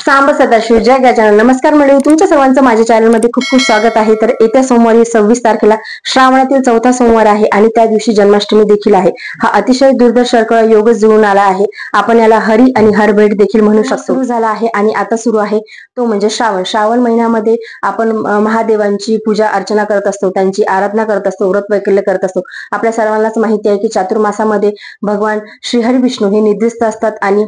सांब सदाशिव जय गजानन. नमस्कार मंडळी, तुमच्या सर्वांचं माझ्या चॅनलमध्ये खूप खूप स्वागत आहे. तर येत्या सोमवारी 26 तारखेला श्रावणातील चौथा सोमवार आहे आणि त्या दिवशी जन्माष्टमी देखील आहे. हा अतिशय दुर्धर शर्करा योग जुळून आला आहे. आपण याला हरी आणि हर भेट देखील म्हणू शकतो. सुरू झाला आहे आणि आता सुरू आहे तो म्हणजे श्रावण महिन्यामध्ये आपण महादेवांची पूजा अर्चना करत असतो, त्यांची आराधना करत असतो, व्रत वैकल्य करत असतो. आपल्या सर्वांनाच माहिती आहे की चातुर्मासामध्ये भगवान श्रीहरी विष्णू हे निद्रिस्त असतात आणि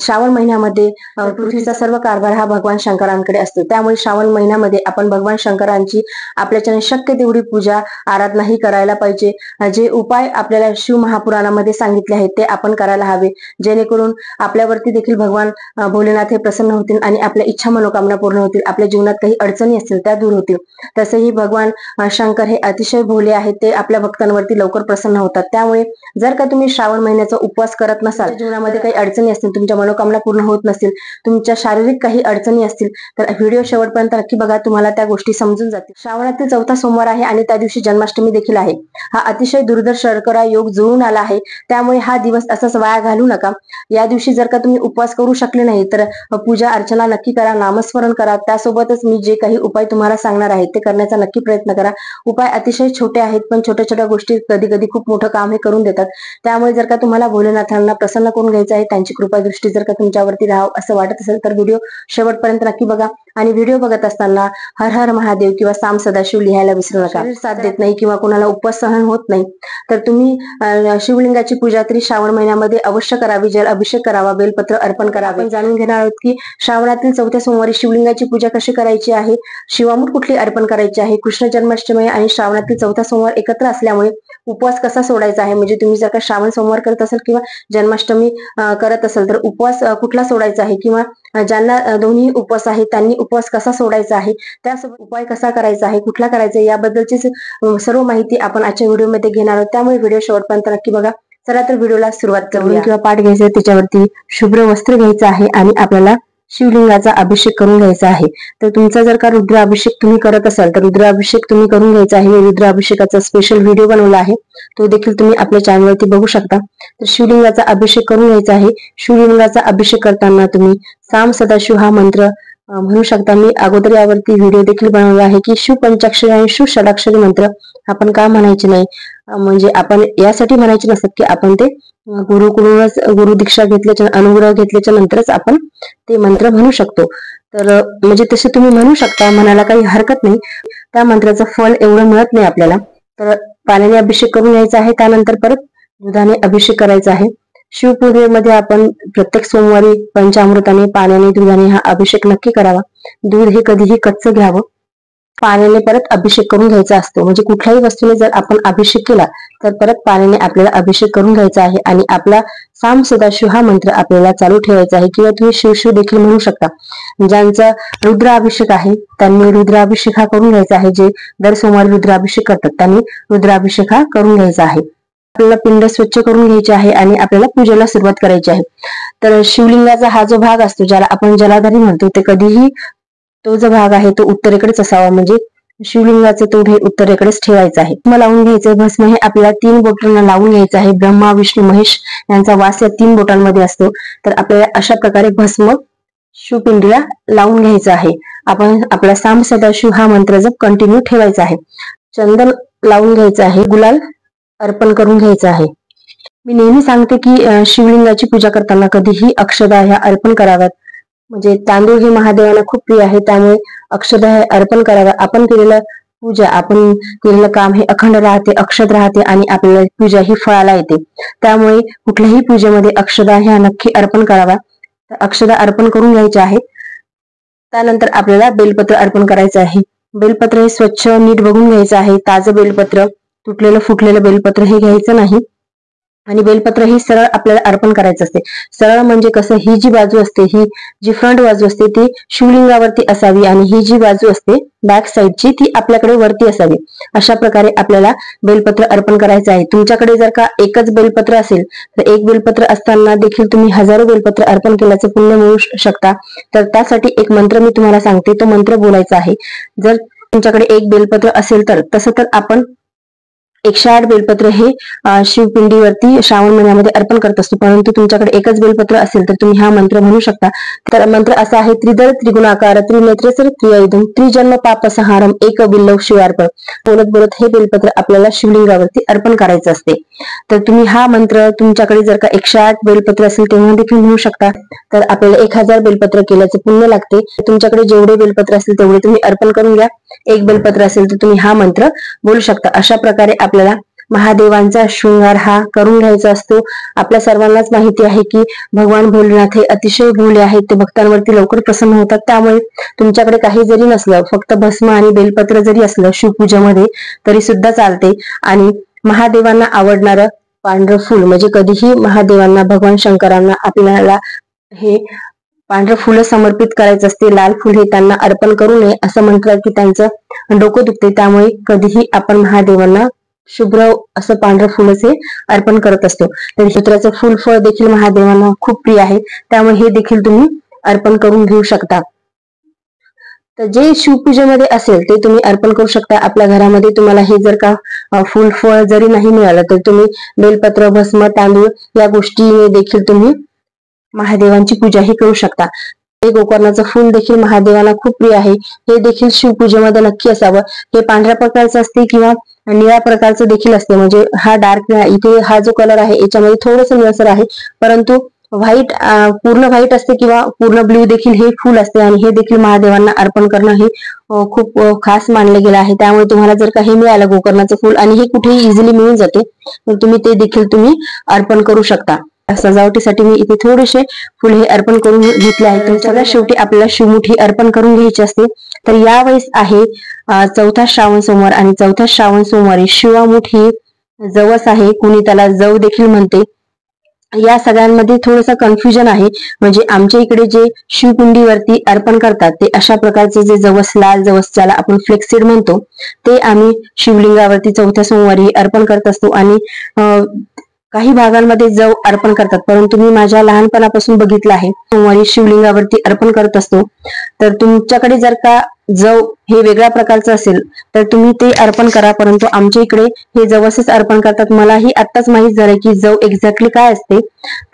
श्रावण महिन्यामध्ये पृथ्वीचा सर्व कारभार हा भगवान शंकरांकडे असतो. त्यामुळे श्रावण महिन्यामध्ये आपण भगवान शंकरांची आपल्याच्याने शक्य तेवढी पूजा आराधना ही करायला पाहिजे. जे उपाय आपल्याला शिव महापुराणामध्ये सांगितले आहेत ते आपण करायला हवे, जेणेकरून आपल्यावरती देखील भगवान भोलेनाथ हे प्रसन्न होतील आणि आपल्या इच्छा मनोकामना पूर्ण होतील. आपल्या जीवनात काही अडचणी असतील त्या दूर होतील. तसेही भगवान शंकर हे अतिशय भोले आहेत, ते आपल्या भक्तांवरती लवकर प्रसन्न होतात. त्यामुळे जर का तुम्ही श्रावण महिन्याचा उपवास करत नसाल, जीवनामध्ये काही अडचणी असतील, तुमच्या मनोकामना पूर्ण होत नसतील, तुमच्या शारीरिक काही अडचणी असतील, तर व्हिडिओ शेवटपर्यंत नक्की बघा, तुम्हाला त्या गोष्टी समजून जातील. श्रावणातील चौथा सोमवार आहे आणि त्या दिवशी जन्माष्टमी देखील आहे. हा अतिशय दुर्धर शर्करा योग जुळून आला आहे. त्यामुळे हा दिवस असाच वाया घालू नका. या दिवशी जर का तुम्ही उपवास करू शकले नाही तर पूजा अर्चना नक्की करा, नामस्मरण करा. त्यासोबतच मी जे काही उपाय तुम्हाला सांगणार आहे ते करण्याचा नक्की प्रयत्न करा. उपाय अतिशय छोटे आहेत, पण छोट्या छोट्या गोष्टी कधी कधी खूप मोठं काम हे करून देतात. त्यामुळे जर का तुम्हाला भोलेनाथांना प्रसन्न करून घ्यायचं आहे, त्यांची कृपा दृष्टी जर का तुमच्यावरती राहावं असं वाटत असेल तर व्हिडिओ शेवटपर्यंत नक्की बघा. आणि व्हिडिओ बघत असताना हर हर महादेव किंवा सांब सदाशिव लिहायला विसरू नका. साथ देत नाही किंवा कोणाला उपवास सहन होत नाही तर तुम्ही शिवलिंगाची पूजा तरी श्रावण महिन्यामध्ये अवश्य करावी. जल अभिषेक करावा, बेलपत्र अर्पण करावे. आपण जाणून घेणार आहोत की श्रावणातील चौथ्या सोमवारी शिवलिंगाची पूजा कशी करायची आहे, शिवामूठ कुठली अर्पण करायची आहे. कृष्ण जन्माष्टमी आणि श्रावणातील चौथा सोमवार एकत्र असल्यामुळे उपवास कसा सोडायचा आहे, म्हणजे तुम्ही जर का श्रावण सोमवार करत असाल किंवा जन्माष्टमी करत असाल तर उपवास कुठला सोडायचा आहे, किंवा ज्यांना दोन्ही उपवास आहे त्यांनी उपवास कसा सोडायचा आहे, त्यासोबत उपाय कसा करायचा आहे, कुठला करायचा आहे, याबद्दलची सर्व माहिती आपण आजच्या व्हिडिओमध्ये घेणार आहोत. त्यामुळे व्हिडिओ शेवटपर्यंत नक्की बघा. चला तर व्हिडिओला सुरुवात करूया. किंवा पाठ घ्यायचं, त्याच्यावरती शुभ्र वस्त्र घ्यायचं आहे आणि आपल्याला शिवलिंगाचा अभिषेक करून घ्यायचा आहे. तर तुमचा जर का रुद्राभिषेक तुम्ही करत असाल तर रुद्राभिषेक तुम्ही करून घ्यायचा आहे. रुद्राभिषेकाचा स्पेशल व्हिडिओ बनवला आहे, तो देखील तुम्ही आपल्या चॅनलवरती बघू शकता. तर शिवलिंगाचा अभिषेक करून घ्यायचा आहे. शिवलिंगाचा अभिषेक करताना तुम्ही सांब सदाशिव हा मंत्र म्हणू शकता. मी अगोदर यावरती व्हिडिओ देखील बनवला आहे की शिव पंचाक्षरी आणि शिव षडाक्षरी मंत्र आपण का म्हणायचे नाही, म्हणजे आपण यासाठी म्हणायचे नसतात की आपण ते गुरुकडूनच गुरु दीक्षा घेतल्याच्या अनुग्रह घेतल्याच्या नंतरच आपण ते मंत्र म्हणू शकतो. तर म्हणजे तसे तुम्ही म्हणू शकता, म्हणायला काही हरकत नाही. त्या मंत्राचं फळ एवढं मिळत नाही आपल्याला. तर पाण्याने अभिषेक करून घ्यायचा आहे, त्यानंतर परत दुधाने अभिषेक करायचा आहे. शिवपूजेमध्ये आपण प्रत्येक सोमवारी पंचामृताने, पाण्याने, दुधाने हा अभिषेक नक्की करावा. दूध हे कधीही कच्चं घ्यावं. पाण्याने परत अभिषेक करून घ्यायचा असतो, म्हणजे कुठल्याही वस्तूने जर आपण अभिषेक केला तर परत पाण्याने आपल्याला अभिषेक करून घ्यायचा आहे आणि आपला सांब सदाशिव हा मंत्र आपल्याला चालू ठेवायचा आहे. किंवा तुम्ही शिव देखील म्हणू शकता. ज्यांचा रुद्राभिषेक आहे त्यांनी रुद्राभिषेक हा करून घ्यायचा आहे. जे दर सोमवारी रुद्राभिषेक करतात त्यांनी रुद्राभिषेक हा करून घ्यायचा आहे. आपल्याला पिंड स्वच्छ करून घ्यायचे आहे आणि आपल्याला पूजेला सुरुवात करायची आहे. तर शिवलिंगाचा हा जो भाग असतो, ज्याला आपण जलाधारी म्हणतो, ते कधीही तो जो भाग आहे तो उत्तरेकडेच असावा, म्हणजे शिवलिंगाचे तोंड हे उत्तरेकडेच ठेवायचं आहे. भस्म लावून घ्यायचंय. भस्म हे आपल्याला 3 बोटांना लावून घ्यायचं आहे. ब्रह्मा, विष्णू, महेश यांचा वास या 3 बोटांमध्ये असतो. तर आपल्याला अशा प्रकारे भस्म शिवपिंडीला लावून घ्यायचं आहे. आपण आपला सांब सदाशिव हा मंत्र जप कंटिन्यू ठेवायचा आहे. चंदन लावून घ्यायचं आहे. गुलाल अर्पण करून घ्यायचं आहे. मी नेहमी सांगते की शिवलिंगाची पूजा करताना कधीही अक्षदा ह्या अर्पण कराव्यात. म्हणजे तांदूळ हे महादेवाला खूप प्रिय आहे, त्यामुळे अक्षदा हे अर्पण कराव्या. आपण केलेलं पूजा, आपण केलेलं काम हे अखंड राहते, अक्षत राहते आणि आपल्याला पूजा ही फळाला येते. त्यामुळे कुठल्याही पूजेमध्ये अक्षदा ह्या नक्की अर्पण कराव्या. तर अक्षदा अर्पण करून घ्यायच्या आहेत. त्यानंतर आपल्याला बेलपत्र अर्पण करायचं आहे. बेलपत्र हे स्वच्छ नीट बघून घ्यायचं आहे. ताजं बेलपत्र, तुटलेलं फुटलेलं बेलपत्र हे घ्यायचं नाही. आणि बेलपत्र ही सरळ आपल्याला अर्पण करायचं असते. सरळ म्हणजे कसं, ही जी बाजू असते, ही जी फ्रंट बाजू असते ती शिवलिंगावरती असावी आणि ही जी बाजू असते बॅक साईडची ती आपल्याकडे वरती असावी. अशा प्रकारे आपल्याला बेलपत्र अर्पण करायचं आहे. तुमच्याकडे जर का एकच बेलपत्र असेल तर एक बेलपत्र असताना देखील तुम्ही हजारो बेलपत्र अर्पण केल्याचं पुण्य मिळू शकता. तर त्यासाठी एक मंत्र मी तुम्हाला सांगते, तो मंत्र बोलायचा आहे. जर तुमच्याकडे एक बेलपत्र असेल तर, तसं तर आपण 108 बेलपत्र हे शिवपिंडीवरती श्रावण महिन्यामध्ये अर्पण करत असतो, परंतु तुमच्याकडे एकच बेलपत्र असेल तर तुम्ही हा मंत्र म्हणू शकता. तर मंत्र असा आहे: त्रिदळ त्रिगुणाकार त्रिनेत्रेसर त्रिआयुधम त्रिजन्म पापसंहारम एक बिल्लव शिवार्पण. बोलत बोलत हे बेलपत्र आपल्याला शिवलिंगावरती अर्पण करायचं असते. तर तुम्ही हा मंत्र तुमच्याकडे जर का 108 बेलपत्र असेल तेव्हा देखील म्हणू शकता. तर आपल्याला 1000 बेलपत्र केल्याचे पुण्य लागते. तुमच्याकडे जेवढे बेलपत्र असतील तेवढे तुम्ही अर्पण करून घ्या. एक बेलपत्र असेल तर तुम्ही हा मंत्र बोलू शकता. अशा प्रकारे आपल्याला महादेवांचा शृंगार हा करून घ्यायचा असतो. आपल्या सर्वांनाच माहिती आहे की भगवान भोलेनाथ हे अतिशय भोले आहेत, ते भक्तांवरती लवकर प्रसन्न होतात. त्यामुळे तुमच्याकडे काही जरी नसलं, फक्त भस्म आणि बेलपत्र जरी असलं शिवपूजेमध्ये तरी सुद्धा चालते. आणि महादेवांना आवडणारं पांढरं फूल, म्हणजे कधीही महादेवांना, भगवान शंकरांना आपल्याला हे पांढरं फुलं समर्पित करायचं असते. लाल फुल हे त्यांना अर्पण करू नये, असं म्हणतात की त्यांचं डोकं दुखते. त्यामुळे कधीही आपण महादेवांना शुभ्र असं पांढरं फुलच हे अर्पण करत असतो. तर सूत्राचं फुल फळ देखील महादेवांना खूप प्रिय आहे, त्यामुळे हे देखील तुम्ही अर्पण करून घेऊ शकता. तर जे शिवपूजेमध्ये असेल ते तुम्ही अर्पण करू शकता. आपल्या घरामध्ये तुम्हाला हे जर का फुल फळ जरी नाही मिळालं तर तुम्ही बेलपत्र, भस्म, तांदूळ या गोष्टी देखील तुम्ही महादेवांची पूजा ही करू शकता. हे गोकर्णाचं फुल देखील महादेवांना खूप प्रिय आहे. हे देखील शिवपूजेमध्ये नक्की असावं. हे पांढऱ्या प्रकारचं असते किंवा निळ्या प्रकारचं देखील असते. म्हणजे हा डार्क, इथे हा जो कलर आहे याच्यामध्ये थोडंसं निळसर आहे, परंतु व्हाईट, पूर्ण व्हाईट असते किंवा पूर्ण ब्ल्यू देखील हे फुल असते. आणि हे देखील महादेवांना अर्पण करणं हे खूप खास मानलं गेलं आहे. त्यामुळे तुम्हाला जर काही मिळालं गोकर्णाचं फुल, आणि हे कुठेही इझिली मिळून जाते, तर तुम्ही ते देखील तुम्ही अर्पण करू शकता. सजावटीसाठी मी इथे थोडेसे फुल हे अर्पण करून घेतले आहे. तर सगळ्यात शेवटी आपल्याला शिवमुठी अर्पण करून घ्यायची असते. तर यावेळेस आहे चौथा श्रावण सोमवार, आणि चौथ्या श्रावण सोमवारी शिवामुठ ही जवस आहे, कुणी त्याला जव देखील म्हणते. या सगळ्यांमध्ये थोडंसं कन्फ्युजन आहे. म्हणजे आमच्या इकडे जे शिवकुंडीवरती अर्पण करतात ते अशा प्रकारचे जे जवस, लाल जवस ज्याला आपण फ्लेक्सीड म्हणतो, ते आम्ही शिवलिंगावरती चौथ्या सोमवारी अर्पण करत असतो. आणि काही भागांमध्ये जव अर्पण करतात, परंतु मी माझ्या लहानपणापासून बघितलं आहे सोमवारी शिवलिंगावरती अर्पण करत असतो. तर तुमच्याकडे जर का जव हे वेगळ्या प्रकारचं असेल तर तुम्ही ते अर्पण करा, परंतु आमच्या इकडे हे जवसच अर्पण करतात. मलाही आत्ताच माहित झालं की जव एक्झॅक्टली काय असते.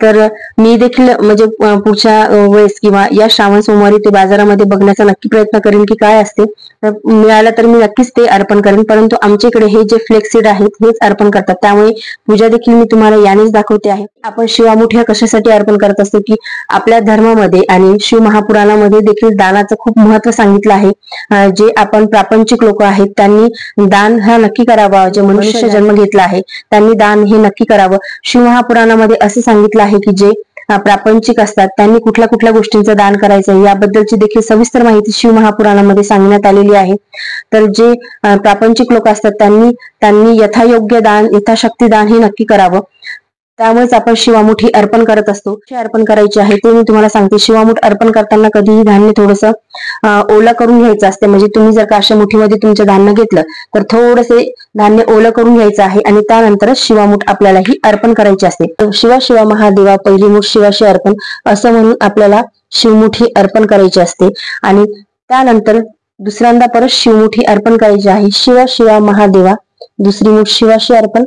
तर मी देखील म्हणजे पुढच्या वेळेस किंवा या श्रावण सोमवारी ते बाजारामध्ये बघण्याचा नक्की प्रयत्न करेन की काय असते. मिळालं तर मी नक्कीच ते अर्पण करेन. परंतु आमच्या इकडे हे जे फ्लेक्सीड आहेत हेच अर्पण करतात, त्यामुळे पूजा देखील मी तुम्हाला यानेच दाखवते आहे. आपण शिवामुठ्या कशासाठी अर्पण करत असतो की आपल्या धर्मामध्ये आणि शिव महापुराणामध्ये देखील दानाचं खूप महत्व सांगितलं आहे. जे आपण प्रापंचिक लोक आहेत त्यांनी दान हा नक्की करावा. जे मनुष्य जन्म घेतला आहे त्यांनी दान हे नक्की करावं. शिव महापुराणामध्ये असं सांगितलं आहे की जे प्रापंचिक असतात त्यांनी कुठल्या कुठल्या गोष्टींचं दान करायचं याबद्दलची देखील सविस्तर माहिती शिव महापुराणामध्ये सांगण्यात आलेली आहे. तर जे प्रापंचिक लोक असतात त्यांनी यथायोग्य दान, यथाशक्ती दान हे नक्की करावं. त्यामुळेच आपण शिवामुठी अर्पण करत असतो. अर्पण करायची आहे ते मी तुम्हाला सांगते. शिवामुठ अर्पण करताना कधीही धान्य थोडंसं ओलं करून घ्यायचं असते. म्हणजे तुम्ही जर का अशा मुठीमध्ये तुमचं धान्य घेतलं तर थोडंसे धान्य ओलं करून घ्यायचं आहे, आणि त्यानंतरच शिवामुठ आपल्याला ही अर्पण करायची असते. शिवा शिवा महादेवा पहिली मुठ शिवाशी अर्पण असं म्हणून आपल्याला शिवमुठी अर्पण करायची असते. आणि त्यानंतर दुसऱ्यांदा परत शिवमुठी अर्पण करायची आहे. शिवा शिवा महादेवा दुसरी मुठ शिवाशी अर्पण,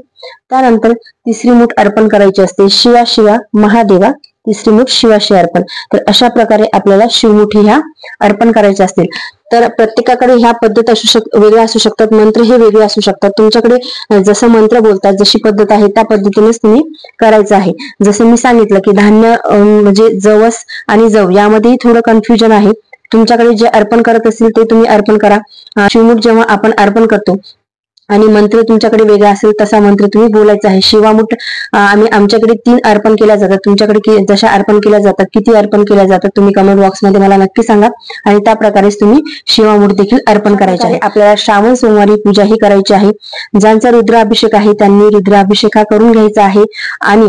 त्यानंतर तिसरी मुठ अर्पण करायची असते. शिवा शिवा महादेवा तिसरी मुठ शिवाशी अर्पण. तर अशा प्रकारे आपल्याला शिवमुठी ह्या अर्पण करायच्या असतील. तर प्रत्येकाकडे ह्या पद्धत वेगळ्या असू शकतात, मंत्र हे वेगळे असू शकतात. तुमच्याकडे जसं मंत्र बोलतात, जशी पद्धत आहे त्या पद्धतीनेच तुम्ही करायचं आहे. जसं मी सांगितलं की धान्य म्हणजे जवस आणि जव यामध्येही थोडं कन्फ्युजन आहे. तुमच्याकडे जे अर्पण करत असेल ते तुम्ही अर्पण करा. शिवमुठ जेव्हा आपण अर्पण करतो आणि मंत्र तुमच्याकडे वेगळा असेल तसा मंत्र तुम्ही बोलायचा आहे. शिवामुठ आमच्याकडे 3 अर्पण केल्या जातात. तुमच्याकडे जशा अर्पण केल्या जातात, किती अर्पण केल्या जातात तुम्ही कमेंट बॉक्समध्ये मला नक्की सांगा, आणि त्या प्रकारेच तुम्ही शिवामुठ देखील अर्पण करायचे आहे. आपल्याला श्रावण सोमवारी पूजा ही करायची आहे. ज्यांचा रुद्राभिषेक आहे त्यांनी रुद्राभिषेक हा करून घ्यायचा आहे. आणि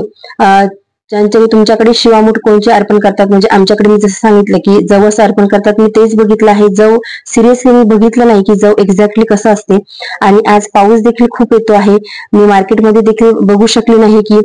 ज्यांच्याकडे तुमच्याकडे शिवामुठ कोणचे अर्पण करतात, म्हणजे आमच्याकडे मी जसं सांगितलं की जवस अर्पण करतात, मी तेच बघितलं आहे. जव सिरियसली मी बघितलं नाही की जव एक्झॅक्टली कसं असते. आणि आज पाऊस देखील खूप येतो आहे. मी मार्केटमध्ये देखील बघू शकले नाही की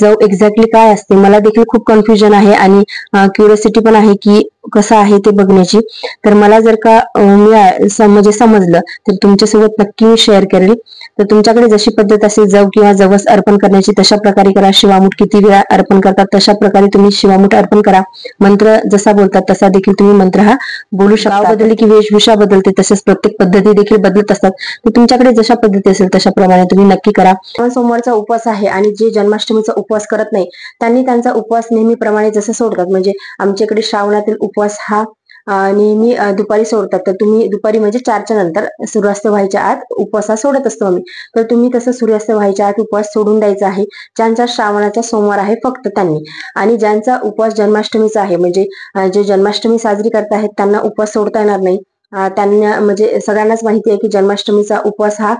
जव एक्झॅक्टली काय असते. मला देखील खूप कन्फ्युजन आहे आणि क्युरियोसिटी पण आहे की कसं आहे ते बघण्याची. तर मला जर का म्हणजे समजलं तर तुमच्यासोबत नक्की शेअर करेल. तर तुमच्याकडे जशी पद्धत असेल जव किंवा जवस अर्पण करण्याची तशा प्रकारे करा. शिवामूठ किती वेळा अर्पण करतात तशा प्रकारे तुम्ही शिवामूठ अर्पण करा. मंत्र जसा बोलतात तसा देखील तुम्ही मंत्र हा बोलू शकता. गाव बदलली की वेशभूषा बदलते, तसेच प्रत्येक पद्धती देखील बदलत असतात. तर तुमच्याकडे जशा पद्धती असेल तशा प्रमाणे तुम्ही नक्की करा. सोमवारचा उपवास आहे आणि जे जन्माष्टमीचा उपवास करत नाही त्यांनी त्यांचा उपवास नेहमीप्रमाणे जसं सोडतात, म्हणजे आमच्याकडे श्रावणातील उपवास हा नेहमी दुपारी सोडतात. तर तुम्ही दुपारी म्हणजे 4च्या नंतर सूर्यास्त व्हायच्या आत उपवास सोडत असतो आम्ही. तर तुम्ही तसं सूर्यास्त व्हायच्या आत उपवास सोडून द्यायचा आहे ज्यांचा श्रावणाचा सोमवार आहे फक्त त्यांनी. आणि ज्यांचा उपवास जन्माष्टमीचा आहे, म्हणजे जे जन्माष्टमी साजरी करत आहेत त्यांना उपवास सोडता येणार नाही. त्यांना म्हणजे सगळ्यांनाच माहिती आहे की जन्माष्टमीचा उपवास हा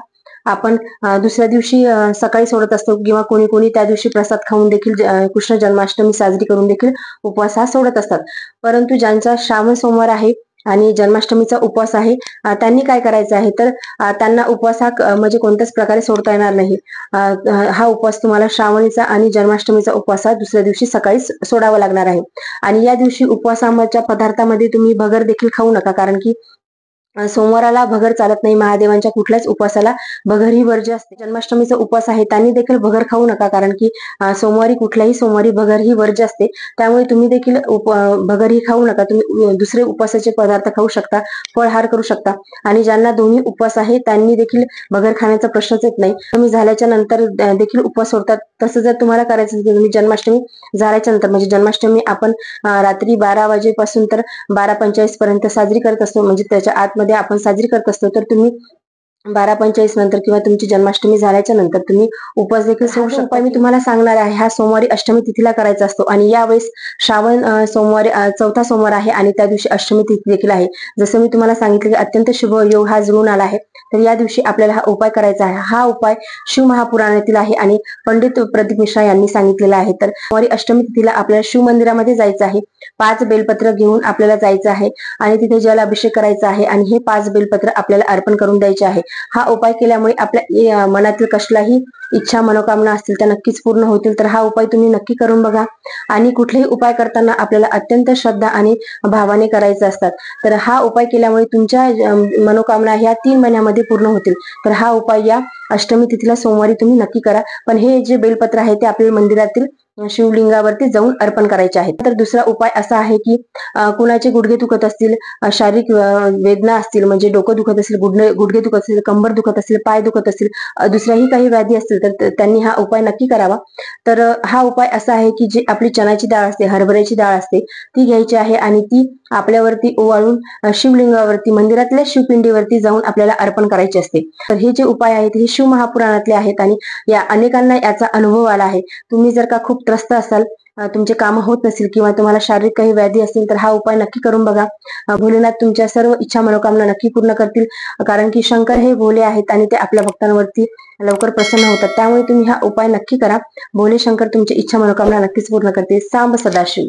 आपण दुसऱ्या दिवशी सकाळी सोडत असतो, किंवा कोणी कोणी त्या दिवशी प्रसाद खाऊन देखील कृष्ण जन्माष्टमी साजरी करून देखील उपवास हा सोडत असतात. परंतु ज्यांचा श्रावण सोमवार आहे आणि जन्माष्टमीचा उपवास आहे त्यांनी काय करायचं आहे, तर त्यांना उपवास हा म्हणजे कोणत्याच प्रकारे सोडता येणार नाही. हा उपवास तुम्हाला श्रावणीचा आणि जन्माष्टमीचा उपवास हा दुसऱ्या दिवशी सकाळी सोडावा लागणार आहे. आणि या दिवशी उपवासाच्या पदार्थामध्ये तुम्ही भगर देखील खाऊ नका, कारण की सोमवाराला भगर चालत नाही. महादेवांच्या कुठल्याच उपवासाला भगर ही वर्ज्य असते. जन्माष्टमीचा उपवास आहे त्यांनी देखील भगर खाऊ नका, कारण की सोमवारी कुठल्याही सोमवारी भगर ही वर्ज्य असते. त्यामुळे तुम्ही देखील भगर ही खाऊ नका. तुम्ही दुसरे उपवासाचे पदार्थ खाऊ शकता, फळहार करू शकता. आणि ज्यांना दोन्ही उपवास आहे त्यांनी देखील भगर खाण्याचा प्रश्नच येत नाही. तुम्ही झाल्याच्या नंतर देखील उपवास सोडतात. तसं जर तुम्हाला करायचं असेल, तुम्ही जन्माष्टमी झाल्याच्या नंतर, म्हणजे जन्माष्टमी आपण रात्री 12 वाजेपासून तर 12:45 पर्यंत साजरी करत असतो, म्हणजे त्याच्या आतमध्ये आपण साजरी करत असतो. तर तुम्ही 12:45 नंतर किंवा तुमची जन्माष्टमी झाल्याच्या नंतर तुम्ही उपवास देखील सोडू शकता. मी तुम्हाला सांगणार आहे, हा सोमवारी अष्टमी तिथीला करायचा असतो. आणि यावेळेस श्रावण सोमवारी चौथा सोमवार आहे आणि त्या दिवशी अष्टमी तिथी देखील आहे. जसं मी तुम्हाला सांगितलं की अत्यंत शुभ योग हा जुळून आला आहे. तर या दिवशी आपल्याला हा उपाय करायचा आहे. हा उपाय शिव महापुराणातील आहे आणि पंडित प्रदीप मिश्रा यांनी सांगितलेला आहे. तर सोमवारी अष्टमी तिथीला आपल्याला शिव मंदिरामध्ये जायचं आहे. 5 बेलपत्र घेऊन आपल्याला जायचं आहे आणि तिथे जल अभिषेक करायचा आहे आणि हे 5 बेलपत्र आपल्याला अर्पण करून द्यायचे आहे. हा उपाय केल्यामुळे आपल्या मनातील कसलाही इच्छा मनोकामना असतील त्या नक्कीच पूर्ण होतील. तर हा उपाय तुम्ही नक्की करून बघा. आणि कुठलेही उपाय करताना आपल्याला अत्यंत श्रद्धा आणि भावाने करायचे असतात. तर हा उपाय केल्यामुळे तुमच्या मनोकामना ह्या 3 महिन्यामध्ये पूर्ण होतील. तर हा उपाय या अष्टमी तिथीला सोमवारी तुम्ही नक्की करा. पण हे जे बेलपत्र आहे ते आपल्या मंदिरातील शिवलिंगावरती जाऊन अर्पण करायचे आहेत. तर दुसरा उपाय असा आहे की कुणाचे गुडघे दुखत असतील, शारीरिक वेदना असतील, म्हणजे डोकं दुखत असेल, गुडघे दुखत असेल, कंबर दुखत असेल, पाय दुखत असतील, दुसऱ्याही काही व्याधी असतील, तर त्यांनी हा उपाय नक्की करावा. तर हा उपाय असा आहे की जी आपली चण्याची डाळ असते, हरभऱ्याची डाळ असते, ती घ्यायची आहे आणि ती आपल्यावरती ओवाळून शिवलिंगावरती, मंदिरातल्या शिवपिंडीवरती जाऊन आपल्याला अर्पण करायची असते. तर हे जे उपाय आहेत हे शिव महापुराणातले आहेत आणि या अनेकांना याचा अनुभव आला आहे. तुम्ही जर का खूप त्रस्त असाल, तुमचे काम होत नसेल किंवा तुम्हाला शारीरिक काही व्याधी असतील, तर हा उपाय नक्की करून बघा. भोलेनाथ तुमच्या सर्व इच्छा मनोकामना नक्की पूर्ण करतील, कारण की शंकर हे भोले आहेत आणि ते आपल्या भक्तांवरती लवकर प्रसन्न होतात. त्यामुळे तुम्ही हा उपाय नक्की करा. भोले शंकर तुमची इच्छा मनोकामना नक्कीच पूर्ण करतील. सांब सदाशिव.